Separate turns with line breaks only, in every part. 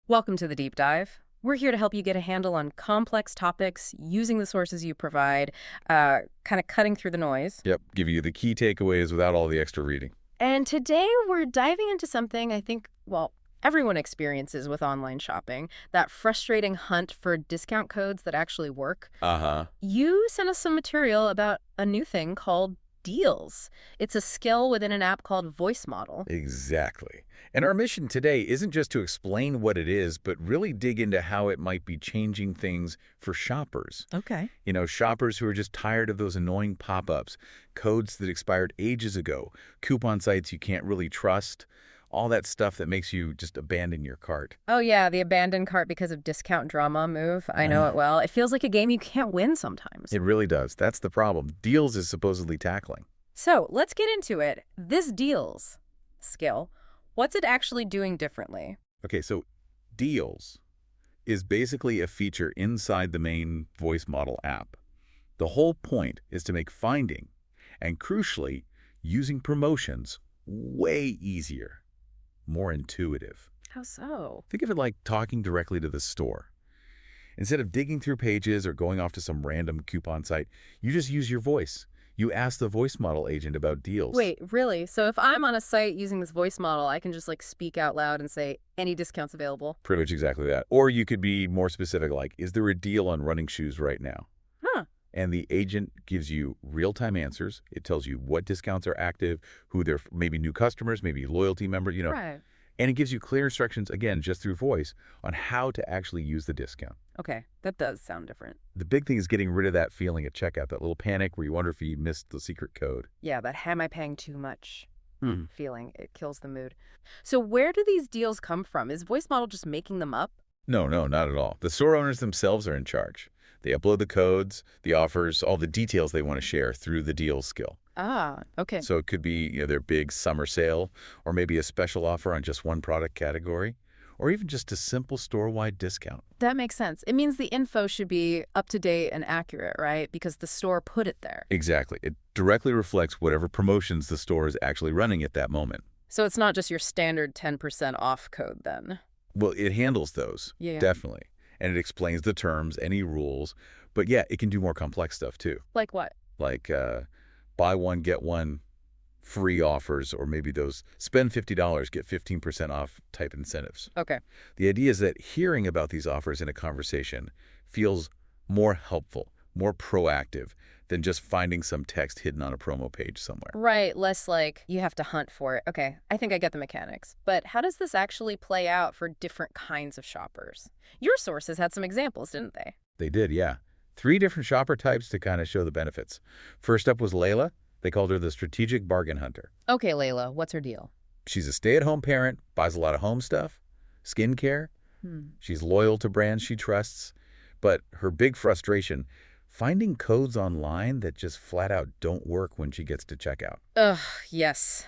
Welcome to the Deep Dive. We're here to help you get a handle on complex topics using the sources you provide, kind of cutting through the noise.
Yep, give you the key takeaways without all the extra reading.
And today we're diving into something I think, well, everyone experiences with online shopping, that frustrating hunt for discount codes that actually work.
Uh-huh.
You sent us some material about a new thing called deals. It's a skill within an app called Voice Model.
Exactly. And our mission today isn't just to explain what it is, but really dig into how it might be changing things for shoppers.
Okay.
Shoppers who are just tired of those annoying pop-ups, codes that expired ages ago, coupon sites you can't really trust, all that stuff that makes you just abandon your cart.
Oh, yeah, the abandoned cart because of discount drama move. I know it well. It feels like a game you can't win sometimes.
It really does. That's the problem. Deals is supposedly tackling.
So let's get into it. This deals skill, what's it actually doing differently?
Okay, so Deals is basically a feature inside the main voice model app. The whole point is to make finding and, crucially, using promotions way easier, more intuitive.
How so?
Think of it like talking directly to the store. Instead of digging through pages or going off to some random coupon site, you just use your voice. You ask the voice model agent about deals.
Wait, really? So if I'm on a site using this voice model, I can just speak out loud and say, any discounts available?
Pretty much exactly that. Or you could be more specific, like, is there a deal on running shoes right now?
Huh.
And the agent gives you real-time answers. It tells you what discounts are active, who they're, maybe new customers, maybe loyalty members,
Right.
And it gives you clear instructions, again, just through voice, on how to actually use the discount.
Okay, that does sound different.
The big thing is getting rid of that feeling at checkout, that little panic where you wonder if you missed the secret code.
Yeah, that am I paying too much feeling. It kills the mood. So where do these deals come from? Is voice model just making them up?
No, not at all. The store owners themselves are in charge. They upload the codes, the offers, all the details they want to share through the deals skill.
Ah, okay.
So it could be their big summer sale, or maybe a special offer on just one product category, or even just a simple store-wide discount.
That makes sense. It means the info should be up to date and accurate, right? Because the store put it there.
Exactly. It directly reflects whatever promotions the store is actually running at that moment.
So it's not just your standard 10% off code then?
Well, it handles those,
Yeah.
definitely. And it explains the terms, any rules. But yeah, it can do more complex stuff too.
Like what?
Like buy one, get one free offers, or maybe those spend $50, get 15% off type incentives.
Okay.
The idea is that hearing about these offers in a conversation feels more helpful, more proactive than just finding some text hidden on a promo page somewhere.
Right, less like you have to hunt for it. Okay, I think I get the mechanics. But how does this actually play out for different kinds of shoppers? Your sources had some examples, didn't they?
They did, yeah. 3 different shopper types to kind of show the benefits. First up was Layla. They called her the strategic bargain hunter.
Okay, Layla, what's her deal?
She's a stay-at-home parent, buys a lot of home stuff, skincare. She's loyal to brands she trusts. But her big frustration, finding codes online that just flat out don't work when she gets to checkout.
Ugh, yes.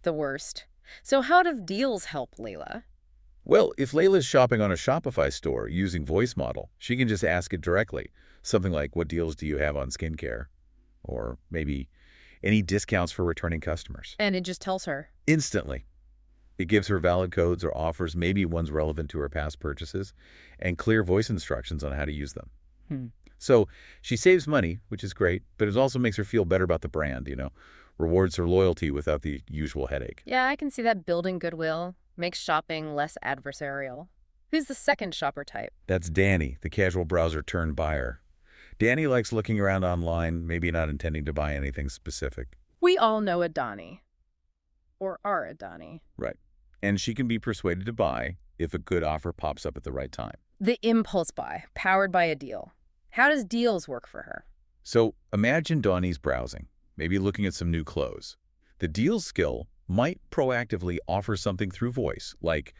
The worst. So how do deals help Layla?
Well, if Layla's shopping on a Shopify store using voice model, she can just ask it directly. Something like, what deals do you have on skincare? Or maybe any discounts for returning customers.
And it just tells her.
Instantly. It gives her valid codes or offers, maybe ones relevant to her past purchases, and clear voice instructions on how to use them. So she saves money, which is great, but it also makes her feel better about the brand, rewards her loyalty without the usual headache.
Yeah, I can see that building goodwill makes shopping less adversarial. Who's the second shopper type?
That's Danny, the casual browser turned buyer. Danny likes looking around online, maybe not intending to buy anything specific.
We all know a Donnie. Or are a Donnie.
Right. And she can be persuaded to buy if a good offer pops up at the right time.
The impulse buy, powered by a deal. How does deals work for her?
So imagine Donnie's browsing, maybe looking at some new clothes. The deals skill might proactively offer something through voice, like,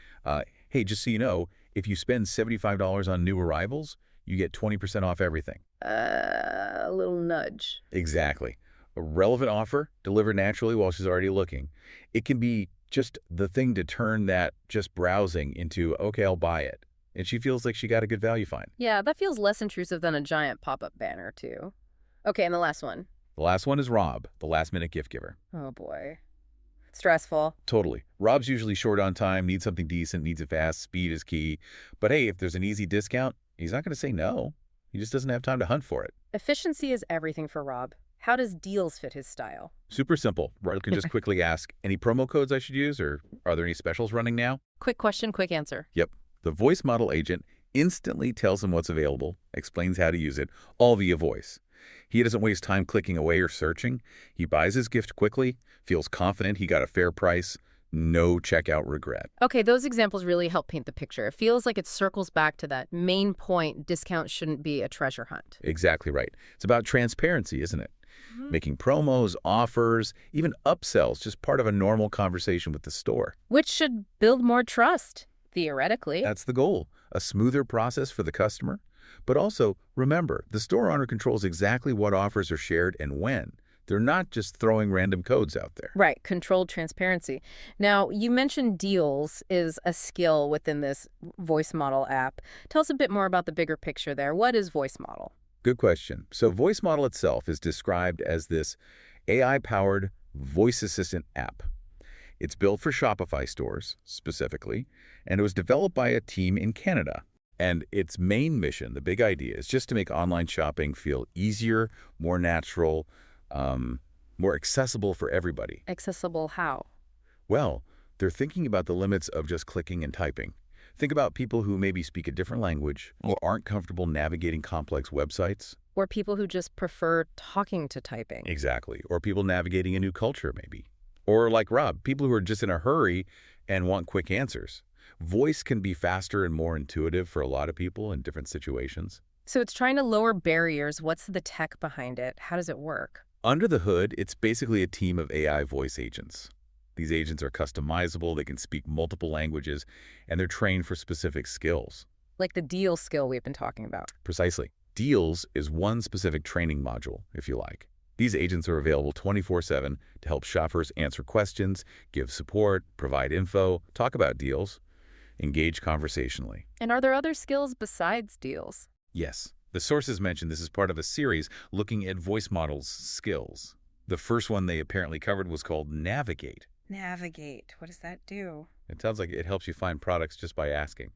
hey, just so you know, if you spend $75 on new arrivals, you get 20% off everything.
A little nudge.
Exactly. A relevant offer delivered naturally while she's already looking. It can be just the thing to turn that just browsing into, okay, I'll buy it. And she feels like she got a good value find.
Yeah, that feels less intrusive than a giant pop-up banner, too. Okay, and the last one.
The last one is Rob, the last-minute gift giver.
Oh, boy. Stressful.
Totally. Rob's usually short on time, needs something decent, needs it fast, speed is key. But hey, if there's an easy discount, he's not going to say no. He just doesn't have time to hunt for it.
Efficiency is everything for Rob. How does deals fit his style?
Super simple. Rob can just quickly ask, any promo codes I should use, or are there any specials running now?
Quick question, quick answer.
Yep. The voice model agent instantly tells him what's available, explains how to use it, all via voice. He doesn't waste time clicking away or searching. He buys his gift quickly, feels confident he got a fair price, no checkout regret.
Okay, those examples really help paint the picture. It feels like it circles back to that main point: discount shouldn't be a treasure hunt.
Exactly right. It's about transparency, isn't it? Making promos, offers, even upsells, just part of a normal conversation with the store.
Which should build more trust, theoretically.
That's the goal, a smoother process for the customer. But also, remember, the store owner controls exactly what offers are shared and when. They're not just throwing random codes out there.
Right, controlled transparency. Now, you mentioned deals is a skill within this voice model app. Tell us a bit more about the bigger picture there. What is voice model?
Good question. So Voice Model itself is described as this AI-powered voice assistant app. It's built for Shopify stores, specifically, and it was developed by a team in Canada. And its main mission, the big idea, is just to make online shopping feel easier, more natural, more accessible for everybody.
Accessible how?
Well, they're thinking about the limits of just clicking and typing. Think about people who maybe speak a different language or aren't comfortable navigating complex websites.
Or people who just prefer talking to typing.
Exactly. Or people navigating a new culture, maybe. Or like Rob, people who are just in a hurry and want quick answers. Voice can be faster and more intuitive for a lot of people in different situations.
So it's trying to lower barriers. What's the tech behind it? How does it work?
Under the hood, it's basically a team of AI voice agents. These agents are customizable, they can speak multiple languages, and they're trained for specific skills.
Like the deal skill we've been talking about.
Precisely. Deals is one specific training module, if you like. These agents are available 24/7 to help shoppers answer questions, give support, provide info, talk about deals, engage conversationally.
And are there other skills besides deals?
Yes. The sources mentioned this is part of a series looking at voice models' skills. The first one they apparently covered was called Navigate.
Navigate. What does that do?
It sounds like it helps you find products just by asking.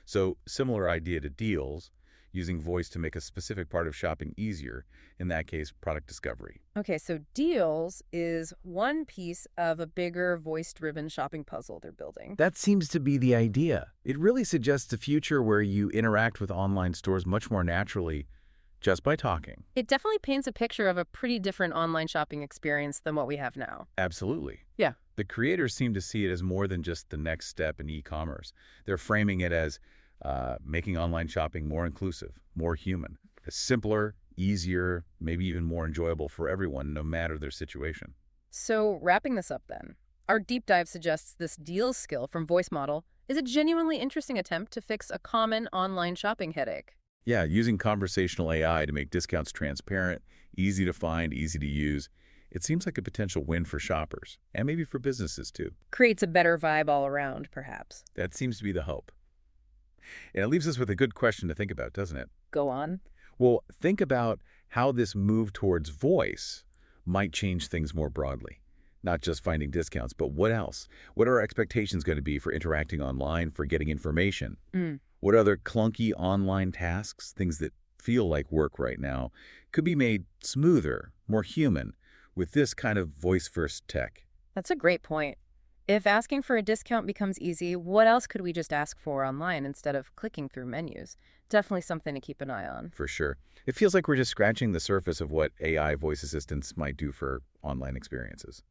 So, similar idea to deals, using voice to make a specific part of shopping easier, in that case, product discovery.
Okay, so deals is one piece of a bigger voice-driven shopping puzzle they're building.
That seems to be the idea. It really suggests a future where you interact with online stores much more naturally just by talking.
It definitely paints a picture of a pretty different online shopping experience than what we have now.
Absolutely.
Yeah.
The creators seem to see it as more than just the next step in e-commerce. They're framing it as making online shopping more inclusive, more human, simpler, easier, maybe even more enjoyable for everyone, no matter their situation.
So wrapping this up then, our deep dive suggests this deals skill from Voice Model is a genuinely interesting attempt to fix a common online shopping headache.
Yeah, using conversational AI to make discounts transparent, easy to find, easy to use. It seems like a potential win for shoppers, and maybe for businesses too.
Creates a better vibe all around, perhaps.
That seems to be the hope. And it leaves us with a good question to think about, doesn't it?
Go on.
Well, think about how this move towards voice might change things more broadly. Not just finding discounts, but what else? What are our expectations going to be for interacting online, for getting information? What other clunky online tasks, things that feel like work right now, could be made smoother, more human, with this kind of voice-first tech?
That's a great point. If asking for a discount becomes easy, what else could we just ask for online instead of clicking through menus? Definitely something to keep an eye on.
For sure. It feels like we're just scratching the surface of what AI voice assistants might do for online experiences.